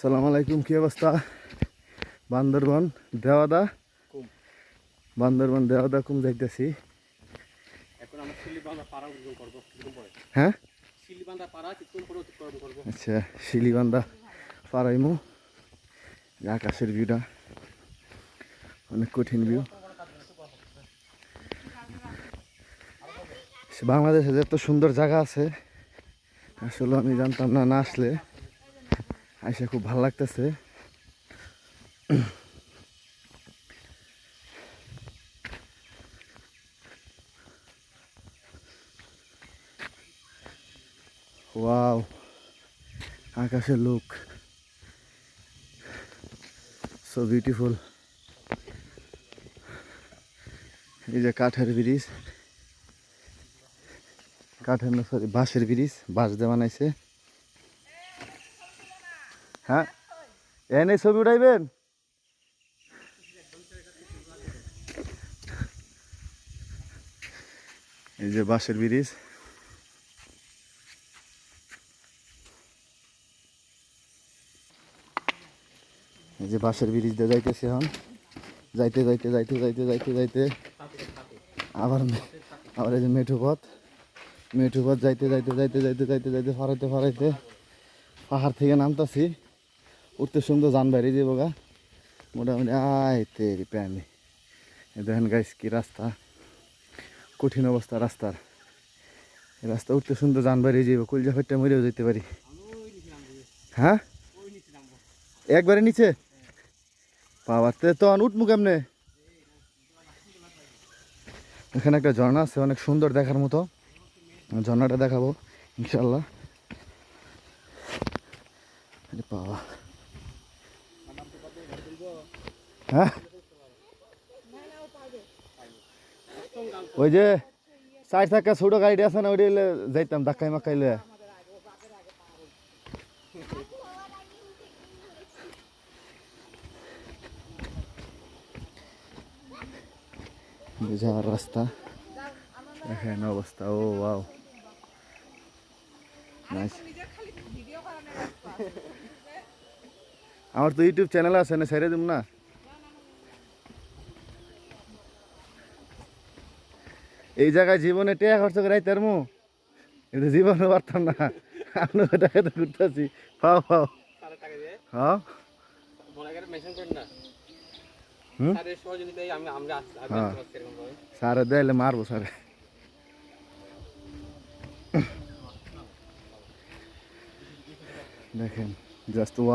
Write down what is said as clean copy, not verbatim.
সালাম আলাইকুম, কি অবস্থা? বান্দরবন দেওয়াদা কুম যাইতেছি। হ্যাঁ, আচ্ছা, শিলিবান্ধা পাড়াইমু। আকাশের ভিউটা অনেক কঠিন ভিউ। বাংলাদেশে যে এত সুন্দর জায়গা আছে আসলে আমি জানতাম না, না আসলে আইসা খুব ভালো লাগতেছে। ওয়াও, আকাশের লুক সো বিউটিফুল। এই যে কাঠের ব্রিজ, কাঠের না সরি বাঁশের ব্রিজ, বাঁশ দিয়ে বানাইছে। হ্যাঁ, এনে ছবি উঠাইবেন? এই যে বাঁশের ব্রিজ, এই যে বাঁশের ব্রিজ দিয়ে যাইতেছে এখন। যাইতে যাইতে যাইতে যাইতে যাইতে যাইতে আবার আবার এই যে মেঠু পথ যাইতে যাইতে যাইতে যাইতে যাইতে যাইতে ফারাইতে ফারাইতে পাহাড় থেকে নামতাছি। উঠতে সুন্দর যান বাইরে যাবো গা মোটামুটি। আইতে প্যানি দেখেন গাইস কি রাস্তা, কঠিন অবস্থা রাস্তার। এই রাস্তা উঠতে সুন্দর যান বাইরে যাবো, কলজা ফেটটা মরেও যেতে পারি। হ্যাঁ, একবারে নিচে পাওয়ারতে তো উঠবো কেমনে? এখানে একটা ঝর্ণা আছে অনেক সুন্দর দেখার মতো, ঝর্ণাটা দেখাবো ইনশাল্লাহ। পাওয়া হ্যাঁ, ওই যে 4 চাকা ছোট গাড়িটা আছে না, ওইটা যাইতাম ধাক্কাই মাক্কাইলে। যাওয়ার রাস্তা দেখেন অবস্থা। ও ওয়াও, নাইস। আমার তো ইউটিউব চ্যানেল আছে না, ছেড়ে দিব না। এই জায়গায় জীবনে টেয়া খরচ করে আইতার মু, কিন্তু জীবনে পারতাম না। আপনার টাকা তো ঘুরতেছি, পাও পাও। হ্যাঁ, স্যারে দেলে মারবো স্যারে। দেখেন জাস্ট ওয়াও।